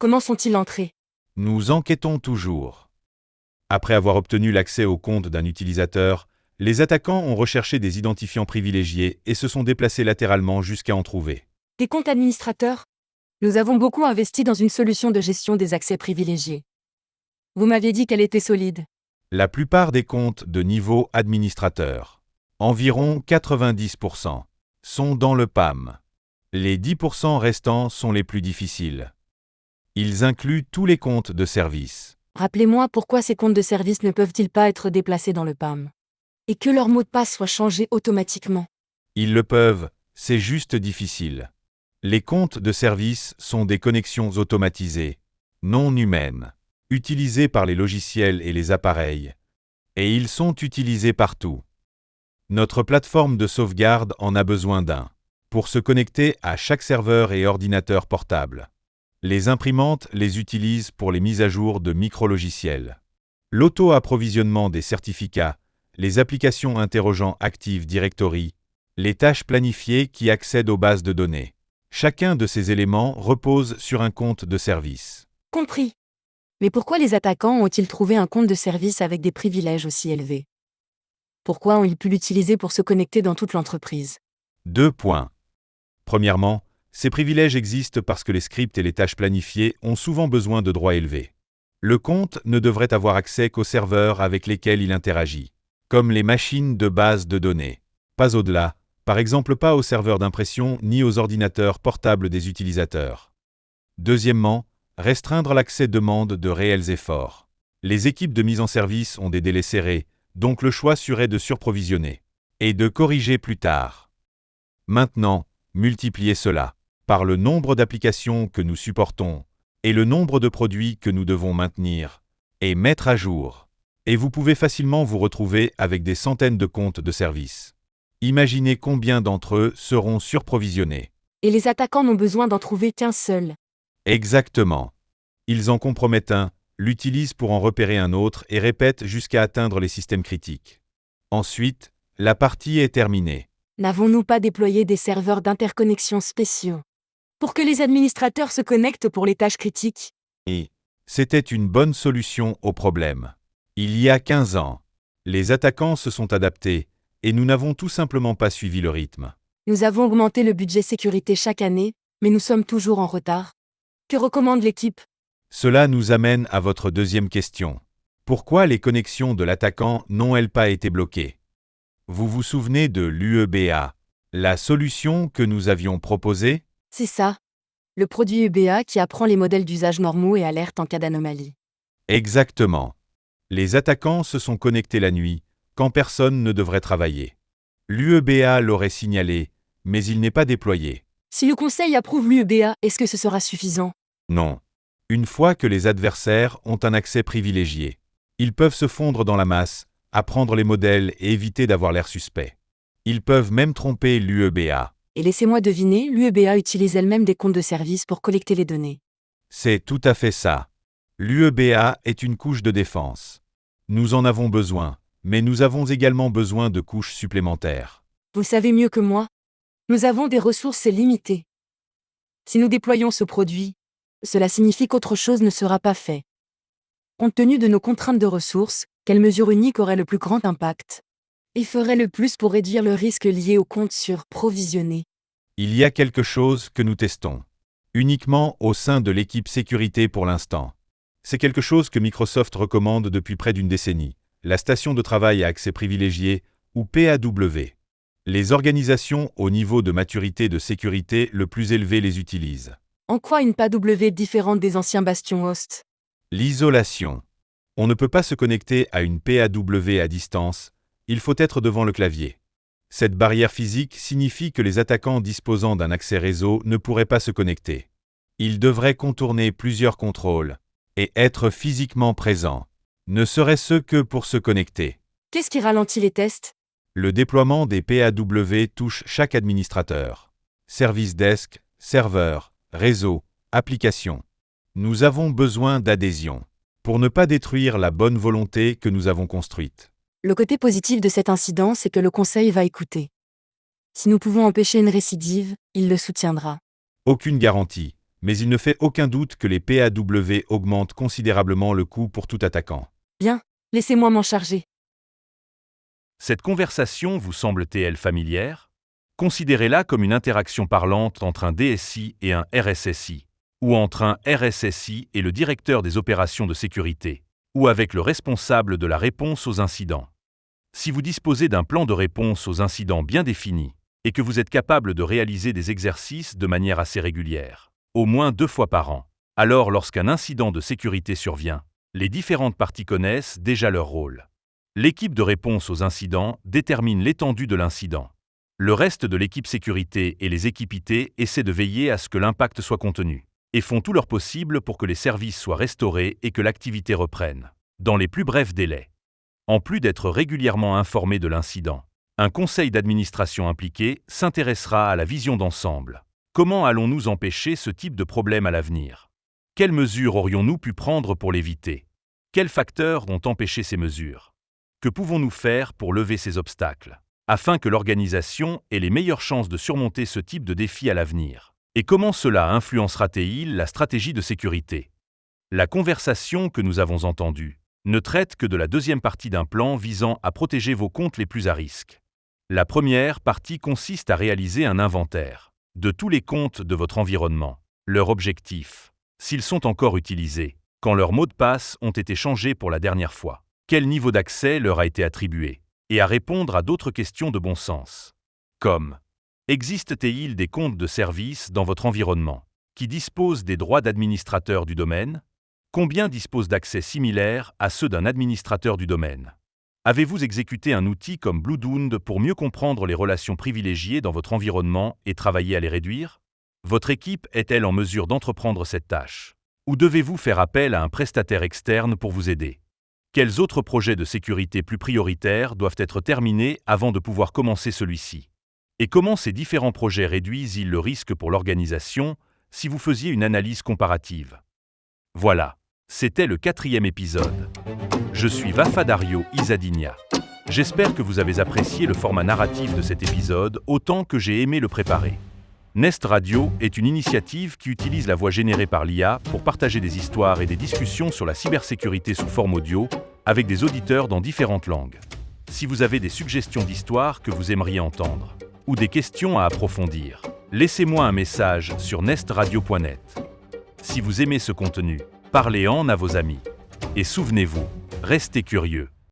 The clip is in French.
Comment sont-ils entrés? Nous enquêtons toujours. Après avoir obtenu l'accès au compte d'un utilisateur, les attaquants ont recherché des identifiants privilégiés et se sont déplacés latéralement jusqu'à en trouver. Des comptes administrateurs? Nous avons beaucoup investi dans une solution de gestion des accès privilégiés. Vous m'aviez dit qu'elle était solide. La plupart des comptes de niveau administrateur, environ 90%, sont dans le PAM. Les 10% restants sont les plus difficiles. Ils incluent tous les comptes de service. Rappelez-moi pourquoi ces comptes de service ne peuvent-ils pas être déplacés dans le PAM? Et que leur mot de passe soit changé automatiquement. Ils le peuvent, c'est juste difficile. Les comptes de service sont des connexions automatisées, non humaines, utilisées par les logiciels et les appareils. Et ils sont utilisés partout. Notre plateforme de sauvegarde en a besoin d'un, pour se connecter à chaque serveur et ordinateur portable. Les imprimantes les utilisent pour les mises à jour de micrologiciels. L'auto-approvisionnement des certificats, les applications interrogeant Active Directory, les tâches planifiées qui accèdent aux bases de données. Chacun de ces éléments repose sur un compte de service. Compris. Mais pourquoi les attaquants ont-ils trouvé un compte de service avec des privilèges aussi élevés? Pourquoi ont-ils pu l'utiliser pour se connecter dans toute l'entreprise? 2 points. Premièrement, ces privilèges existent parce que les scripts et les tâches planifiées ont souvent besoin de droits élevés. Le compte ne devrait avoir accès qu'aux serveurs avec lesquels il interagit, comme les machines de base de données. Pas au-delà, par exemple pas aux serveurs d'impression ni aux ordinateurs portables des utilisateurs. Deuxièmement, restreindre l'accès demande de réels efforts. Les équipes de mise en service ont des délais serrés, donc le choix serait de surprovisionner et de corriger plus tard. Maintenant, multipliez cela par le nombre d'applications que nous supportons et le nombre de produits que nous devons maintenir et mettre à jour. Et vous pouvez facilement vous retrouver avec des centaines de comptes de service. Imaginez combien d'entre eux seront surprovisionnés. Et les attaquants n'ont besoin d'en trouver qu'un seul. Exactement. Ils en compromettent un, l'utilisent pour en repérer un autre et répètent jusqu'à atteindre les systèmes critiques. Ensuite, la partie est terminée. N'avons-nous pas déployé des serveurs d'interconnexion spéciaux pour que les administrateurs se connectent pour les tâches critiques? Et c'était une bonne solution au problème. Il y a 15 ans, les attaquants se sont adaptés et nous n'avons tout simplement pas suivi le rythme. Nous avons augmenté le budget sécurité chaque année, mais nous sommes toujours en retard. Que recommande l'équipe? Cela nous amène à votre deuxième question. Pourquoi les connexions de l'attaquant n'ont-elles pas été bloquées? Vous vous souvenez de l'UEBA, la solution que nous avions proposée? C'est ça. Le produit UBA qui apprend les modèles d'usage normaux et alerte en cas d'anomalie. Exactement. Les attaquants se sont connectés la nuit, quand personne ne devrait travailler. L'UEBA l'aurait signalé, mais il n'est pas déployé. Si le conseil approuve l'UBA, est-ce que ce sera suffisant? Non. Une fois que les adversaires ont un accès privilégié, ils peuvent se fondre dans la masse, apprendre les modèles et éviter d'avoir l'air suspect. Ils peuvent même tromper l'UEBA. Et laissez-moi deviner, l'UBA utilise elle-même des comptes de service pour collecter les données. C'est tout à fait ça. L'UEBA est une couche de défense. Nous en avons besoin, mais nous avons également besoin de couches supplémentaires. Vous savez mieux que moi. Nous avons des ressources limitées. Si nous déployons ce produit, cela signifie qu'autre chose ne sera pas fait. Compte tenu de nos contraintes de ressources, quelle mesure unique aurait le plus grand impact et ferait le plus pour réduire le risque lié aux comptes surprovisionnés? Il y a quelque chose que nous testons. Uniquement au sein de l'équipe sécurité pour l'instant. C'est quelque chose que Microsoft recommande depuis près d'une décennie. La station de travail à accès privilégié, ou PAW. Les organisations au niveau de maturité de sécurité le plus élevé les utilisent. En quoi une PAW est différente des anciens bastions host? L'isolation. On ne peut pas se connecter à une PAW à distance, il faut être devant le clavier. Cette barrière physique signifie que les attaquants disposant d'un accès réseau ne pourraient pas se connecter. Ils devraient contourner plusieurs contrôles et être physiquement présents, ne serait-ce que pour se connecter. Qu'est-ce qui ralentit les tests? Le déploiement des PAW touche chaque administrateur. Service desk, serveur, réseau, application. Nous avons besoin d'adhésion pour ne pas détruire la bonne volonté que nous avons construite. Le côté positif de cet incident, c'est que le conseil va écouter. Si nous pouvons empêcher une récidive, il le soutiendra. Aucune garantie, mais il ne fait aucun doute que les PAW augmentent considérablement le coût pour tout attaquant. Bien, laissez-moi m'en charger. Cette conversation vous semble-t-elle familière? Considérez-la comme une interaction parlante entre un DSI et un RSSI, ou entre un RSSI et le directeur des opérations de sécurité, ou avec le responsable de la réponse aux incidents. Si vous disposez d'un plan de réponse aux incidents bien défini, et que vous êtes capable de réaliser des exercices de manière assez régulière, au moins 2 fois par an, alors lorsqu'un incident de sécurité survient, les différentes parties connaissent déjà leur rôle. L'équipe de réponse aux incidents détermine l'étendue de l'incident. Le reste de l'équipe sécurité et les équipes IT essaient de veiller à ce que l'impact soit contenu, et font tout leur possible pour que les services soient restaurés et que l'activité reprenne, dans les plus brefs délais. En plus d'être régulièrement informé de l'incident, un conseil d'administration impliqué s'intéressera à la vision d'ensemble. Comment allons-nous empêcher ce type de problème à l'avenir? Quelles mesures aurions-nous pu prendre pour l'éviter? Quels facteurs ont empêché ces mesures? Que pouvons-nous faire pour lever ces obstacles, afin que l'organisation ait les meilleures chances de surmonter ce type de défi à l'avenir? Et comment cela influencera-t-il la stratégie de sécurité? La conversation que nous avons entendue ne traite que de la deuxième partie d'un plan visant à protéger vos comptes les plus à risque. La première partie consiste à réaliser un inventaire de tous les comptes de votre environnement, leurs objectifs, s'ils sont encore utilisés, quand leurs mots de passe ont été changés pour la dernière fois, quel niveau d'accès leur a été attribué, et à répondre à d'autres questions de bon sens, comme: existe-t-il des comptes de service dans votre environnement qui disposent des droits d'administrateur du domaine? Combien disposent d'accès similaires à ceux d'un administrateur du domaine? Avez-vous exécuté un outil comme Bluedound pour mieux comprendre les relations privilégiées dans votre environnement et travailler à les réduire? Votre équipe est-elle en mesure d'entreprendre cette tâche? Ou devez-vous faire appel à un prestataire externe pour vous aider? Quels autres projets de sécurité plus prioritaires doivent être terminés avant de pouvoir commencer celui-ci? Et comment ces différents projets réduisent-ils le risque pour l'organisation si vous faisiez une analyse comparative? Voilà, c'était le 4e épisode. Je suis Vafadario Izadigna. J'espère que vous avez apprécié le format narratif de cet épisode autant que j'ai aimé le préparer. Nest Radio est une initiative qui utilise la voix générée par l'IA pour partager des histoires et des discussions sur la cybersécurité sous forme audio avec des auditeurs dans différentes langues. Si vous avez des suggestions d'histoires que vous aimeriez entendre ou des questions à approfondir, laissez-moi un message sur nestradio.net. Si vous aimez ce contenu, parlez-en à vos amis. Et souvenez-vous, restez curieux.